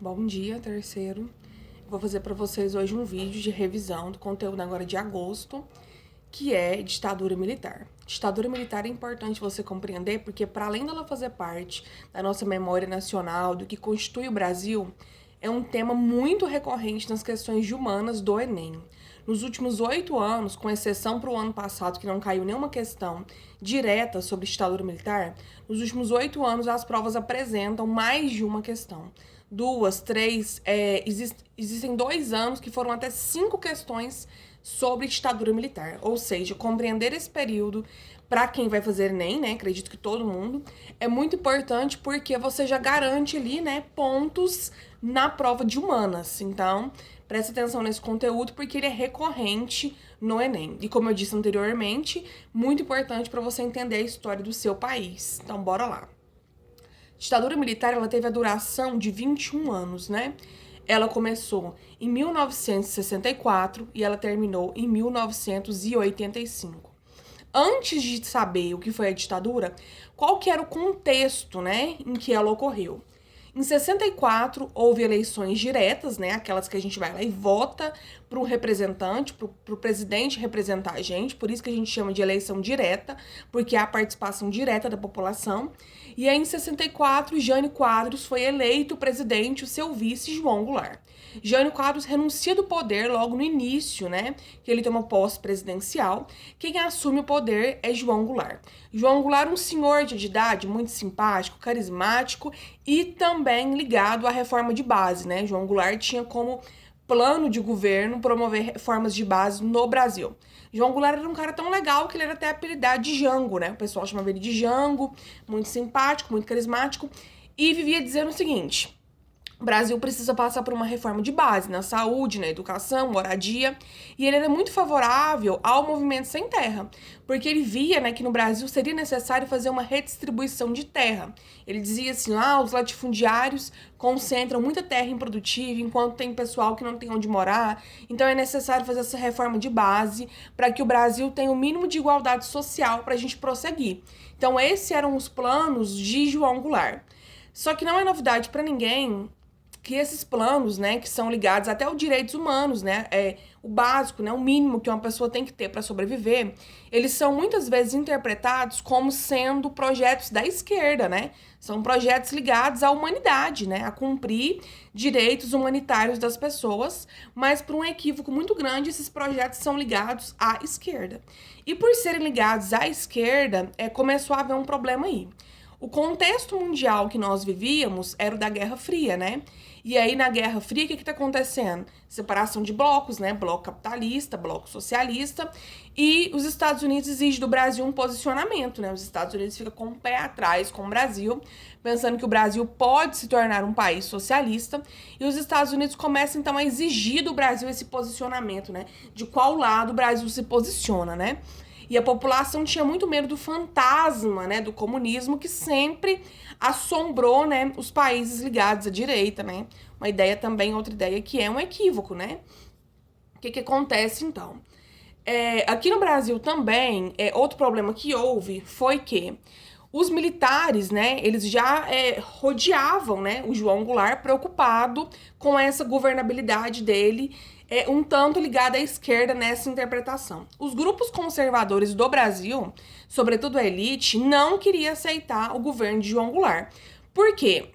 Bom dia, terceiro. Vou fazer para vocês hoje um vídeo de revisão do conteúdo agora de agosto, que é ditadura militar. Ditadura militar é importante você compreender porque, para além dela fazer parte da nossa memória nacional, do que constitui o Brasil, é um tema muito recorrente nas questões de humanas do Enem. Nos últimos 8 anos, com exceção para o ano passado, que não caiu nenhuma questão direta sobre ditadura militar, nos últimos 8 anos as provas apresentam mais de uma questão. 2, 3, existem 2 anos que foram até 5 questões sobre ditadura militar. Ou seja, compreender esse período para quem vai fazer Enem, né? Acredito que todo mundo, é muito importante porque você já garante ali, né, pontos na prova de humanas. Então, presta atenção nesse conteúdo porque ele é recorrente no Enem. E como eu disse anteriormente, muito importante para você entender a história do seu país. Então, bora lá. A ditadura militar, ela teve a duração de 21 anos, né? Ela começou em 1964 e ela terminou em 1985. Antes de saber o que foi a ditadura, qual que era o contexto, né, em que ela ocorreu? Em 64, houve eleições diretas, né, aquelas que a gente vai lá e vota para o representante, para o presidente representar a gente, por isso que a gente chama de eleição direta, porque é a participação direta da população. E aí, em 64, Jânio Quadros foi eleito presidente, o seu vice, João Goulart. Jânio Quadros renuncia do poder logo no início, né, que ele toma posse presidencial. Quem assume o poder é João Goulart. João Goulart, um senhor de idade muito simpático, carismático e também ligado à reforma de base, né? João Goulart tinha como plano de governo promover reformas de base no Brasil. João Goulart era um cara tão legal que ele era até apelidado de Jango, né? O pessoal chamava ele de Jango, muito simpático, muito carismático, e vivia dizendo o seguinte: o Brasil precisa passar por uma reforma de base na saúde, na educação, moradia, e ele era muito favorável ao movimento sem terra, porque ele via, né, que no Brasil seria necessário fazer uma redistribuição de terra. Ele dizia assim, os latifundiários concentram muita terra improdutiva, enquanto tem pessoal que não tem onde morar, então é necessário fazer essa reforma de base para que o Brasil tenha o mínimo de igualdade social para a gente prosseguir. Então esses eram os planos de João Goulart. Só que não é novidade para ninguém que esses planos, né, que são ligados até aos direitos humanos, né, o básico, né, o mínimo que uma pessoa tem que ter para sobreviver, eles são muitas vezes interpretados como sendo projetos da esquerda, né, são projetos ligados à humanidade, né, a cumprir direitos humanitários das pessoas, mas por um equívoco muito grande, esses projetos são ligados à esquerda. E por serem ligados à esquerda, começou a haver um problema aí. O contexto mundial que nós vivíamos era o da Guerra Fria, né? E aí, na Guerra Fria, o que tá acontecendo? Separação de blocos, né? Bloco capitalista, bloco socialista. E os Estados Unidos exigem do Brasil um posicionamento, né? Os Estados Unidos ficam com o pé atrás com o Brasil, pensando que o Brasil pode se tornar um país socialista. E os Estados Unidos começam, então, a exigir do Brasil esse posicionamento, né? De qual lado o Brasil se posiciona, né? E a população tinha muito medo do fantasma, né, do comunismo, que sempre assombrou, né, os países ligados à direita, né? Uma ideia também, outra ideia que é um equívoco, né? O que acontece, então? Aqui no Brasil também, outro problema que houve foi que os militares, né, eles já rodeavam, né, o João Goulart, preocupado com essa governabilidade dele, um tanto ligada à esquerda nessa interpretação. Os grupos conservadores do Brasil, sobretudo a elite, não queria aceitar o governo de João Goulart. Por quê?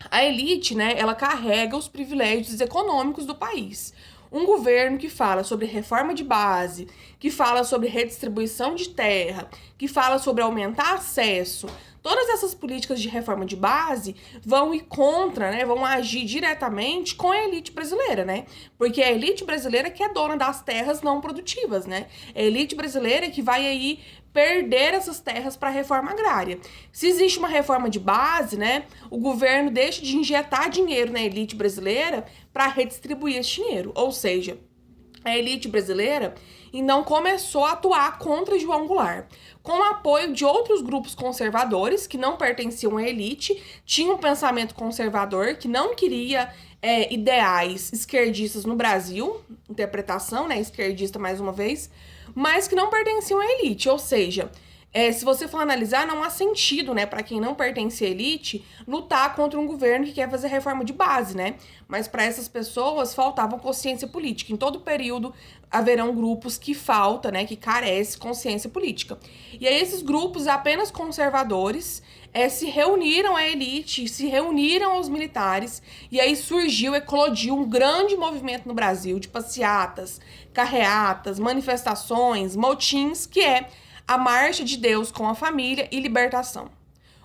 A elite, né, ela carrega os privilégios econômicos do país. Um governo que fala sobre reforma de base, que fala sobre redistribuição de terra, que fala sobre aumentar acesso, todas essas políticas de reforma de base vão ir contra, né, vão agir diretamente com a elite brasileira, né? Porque é a elite brasileira que é dona das terras não produtivas, né? É a elite brasileira que vai aí perder essas terras para a reforma agrária. Se existe uma reforma de base, né, o governo deixa de injetar dinheiro na elite brasileira para redistribuir esse dinheiro. Ou seja, a elite brasileira então começou a atuar contra João Goulart, com o apoio de outros grupos conservadores que não pertenciam à elite, tinham um pensamento conservador, que não queria ideais esquerdistas no Brasil, interpretação, né, esquerdista mais uma vez, mas que não pertenciam à elite, ou seja, Se você for analisar, não há sentido, né, para quem não pertence à elite, lutar contra um governo que quer fazer reforma de base, né? Mas para essas pessoas faltava consciência política. Em todo período haverão grupos que falta, né, que carece consciência política. E aí esses grupos apenas conservadores se reuniram à elite, se reuniram aos militares, e aí eclodiu um grande movimento no Brasil de passeatas, carreatas, manifestações, motins, que é a Marcha de Deus com a Família e Libertação,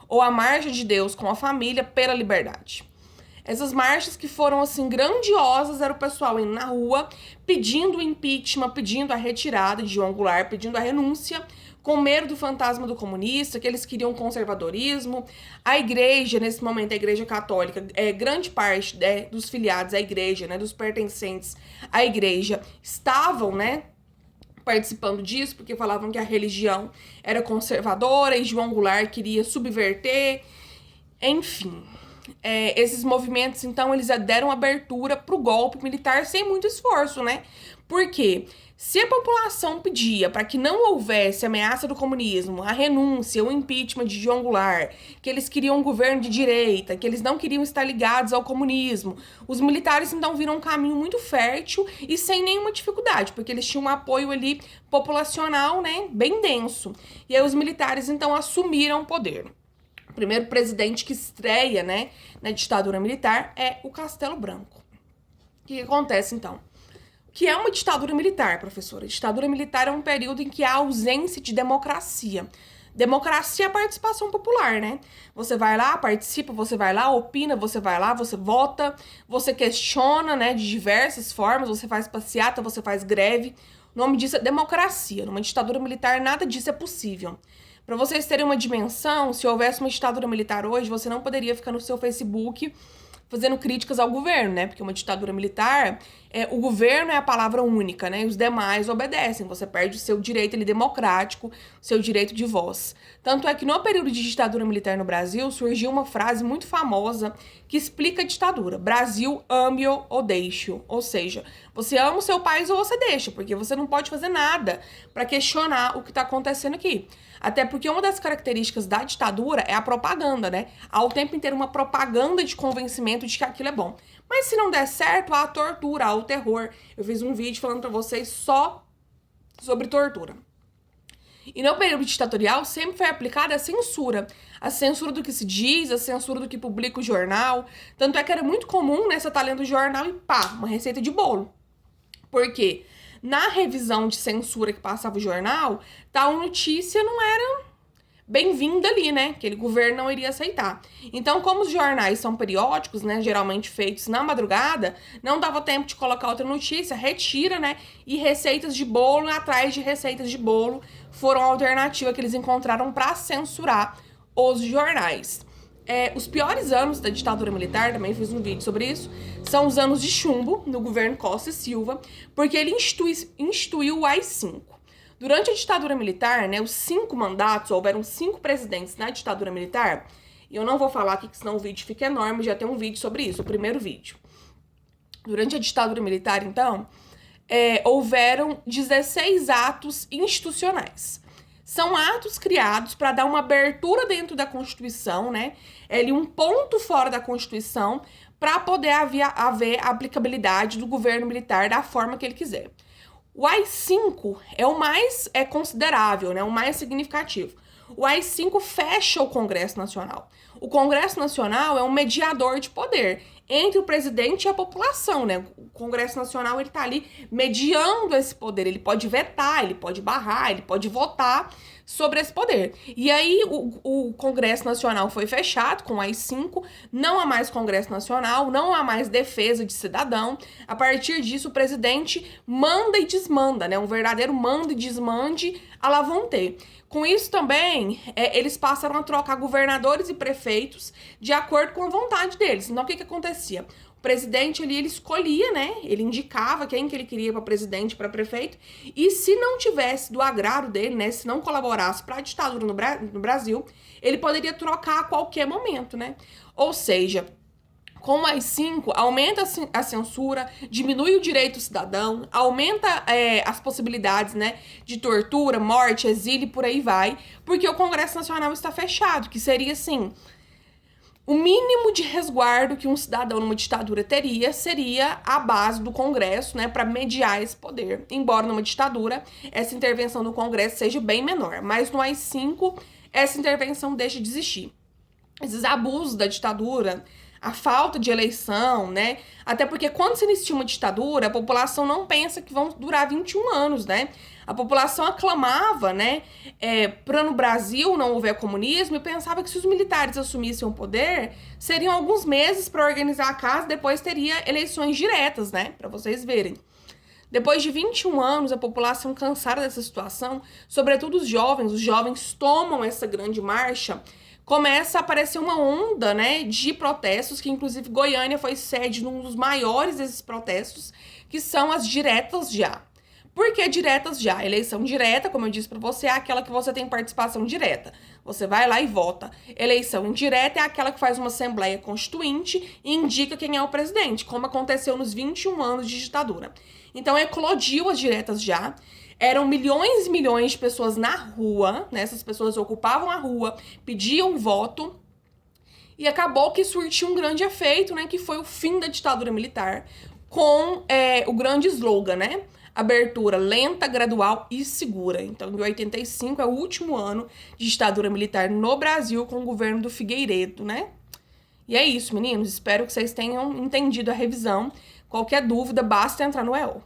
ou a Marcha de Deus com a Família pela Liberdade. Essas marchas que foram, assim, grandiosas, era o pessoal indo na rua, pedindo o impeachment, pedindo a retirada de João Goulart, pedindo a renúncia, com medo do fantasma do comunista, que eles queriam conservadorismo. A igreja, nesse momento, a igreja católica, grande parte dos filiados à igreja, né, dos pertencentes à igreja, estavam, né, participando disso, porque falavam que a religião era conservadora e João Goulart queria subverter. Enfim, esses movimentos, então, eles deram abertura para o golpe militar sem muito esforço, né? Porque se a população pedia para que não houvesse ameaça do comunismo, a renúncia, o impeachment de João Goulart, que eles queriam um governo de direita, que eles não queriam estar ligados ao comunismo, os militares então viram um caminho muito fértil e sem nenhuma dificuldade, porque eles tinham um apoio ali populacional, né, bem denso. E aí os militares então assumiram o poder. O primeiro presidente que estreia, né, na ditadura militar é o Castelo Branco. O que acontece então? Que é uma ditadura militar, professora. Ditadura militar é um período em que há ausência de democracia. Democracia é a participação popular, né? Você vai lá, participa, você vai lá, opina, você vai lá, você vota, você questiona, né, de diversas formas, você faz passeata, você faz greve. O nome disso é democracia. Numa ditadura militar, nada disso é possível. Para vocês terem uma dimensão, se houvesse uma ditadura militar hoje, você não poderia ficar no seu Facebook fazendo críticas ao governo, né? Porque uma ditadura militar, o governo é a palavra única, né? E os demais obedecem. Você perde o seu direito ali, democrático, o seu direito de voz. Tanto é que no período de ditadura militar no Brasil, surgiu uma frase muito famosa que explica a ditadura. Brasil, ame-o ou deixe-o. Ou seja, você ama o seu país ou você deixa, porque você não pode fazer nada para questionar o que está acontecendo aqui. Até porque uma das características da ditadura é a propaganda, né? Há o tempo inteiro uma propaganda de convencimento de que aquilo é bom. Mas se não der certo, há a tortura, há o terror. Eu fiz um vídeo falando pra vocês só sobre tortura. E no período ditatorial sempre foi aplicada a censura. A censura do que se diz, a censura do que publica o jornal. Tanto é que era muito comum, né, você tá lendo o jornal e pá, uma receita de bolo. Por quê? Na revisão de censura que passava o jornal, tal notícia não era bem-vinda ali, né? Aquele governo não iria aceitar. Então, como os jornais são periódicos, né, geralmente feitos na madrugada, não dava tempo de colocar outra notícia, retira, né? E receitas de bolo atrás de receitas de bolo foram a alternativa que eles encontraram para censurar os jornais. Os piores anos da ditadura militar, também fiz um vídeo sobre isso, são os anos de chumbo no governo Costa e Silva, porque ele instituiu o AI-5. Durante a ditadura militar, né, os 5 mandatos, houveram 5 presidentes na ditadura militar, e eu não vou falar aqui, que senão o vídeo fica enorme, já tem um vídeo sobre isso, o primeiro vídeo. Durante a ditadura militar, então, houveram 16 atos institucionais. São atos criados para dar uma abertura dentro da Constituição, né? Um ponto fora da Constituição para poder haver a aplicabilidade do governo militar da forma que ele quiser. O AI-5 é o mais considerável, né? O mais significativo. O AI-5 fecha o Congresso Nacional. O Congresso Nacional é um mediador de poder entre o presidente e a população, né? O Congresso Nacional, ele tá ali mediando esse poder. Ele pode vetar, ele pode barrar, ele pode votar sobre esse poder. E aí, o Congresso Nacional foi fechado com o AI-5, não há mais Congresso Nacional, não há mais defesa de cidadão. A partir disso, o presidente manda e desmanda, né? Um verdadeiro manda e desmande à la vontade. Com isso também, eles passaram a trocar governadores e prefeitos de acordo com a vontade deles. Então, o que acontecia? O presidente ali, ele escolhia, né? Ele indicava quem que ele queria para presidente, para prefeito. E se não tivesse do agrado dele, né? Se não colaborasse para a ditadura no Brasil, ele poderia trocar a qualquer momento, né? Ou seja, Com o AI-5, aumenta a censura, diminui o direito cidadão, aumenta as possibilidades, né, de tortura, morte, exílio e por aí vai, porque o Congresso Nacional está fechado, que seria, assim, o mínimo de resguardo que um cidadão numa ditadura teria seria a base do Congresso, né, para mediar esse poder. Embora numa ditadura, essa intervenção do Congresso seja bem menor, mas no AI-5, essa intervenção deixa de existir. Esses abusos da ditadura, a falta de eleição, né? Até porque quando se inicia uma ditadura, a população não pensa que vão durar 21 anos, né? A população aclamava, né, para no Brasil não houver comunismo e pensava que se os militares assumissem o poder, seriam alguns meses para organizar a casa, depois teria eleições diretas, né, para vocês verem. Depois de 21 anos, a população cansada dessa situação, sobretudo os jovens tomam essa grande marcha, começa a aparecer uma onda, né, de protestos, que inclusive Goiânia foi sede de um dos maiores desses protestos, que são as diretas já. Por que diretas já? Eleição direta, como eu disse pra você, é aquela que você tem participação direta. Você vai lá e vota. Eleição indireta é aquela que faz uma assembleia constituinte e indica quem é o presidente, como aconteceu nos 21 anos de ditadura. Então, eclodiu as diretas já. Eram milhões e milhões de pessoas na rua, né? Essas pessoas ocupavam a rua, pediam voto. E acabou que surtiu um grande efeito, né? Que foi o fim da ditadura militar, com o grande slogan, né? Abertura lenta, gradual e segura. Então, em 85 é o último ano de ditadura militar no Brasil com o governo do Figueiredo, né? E é isso, meninos. Espero que vocês tenham entendido a revisão. Qualquer dúvida, basta entrar no EO.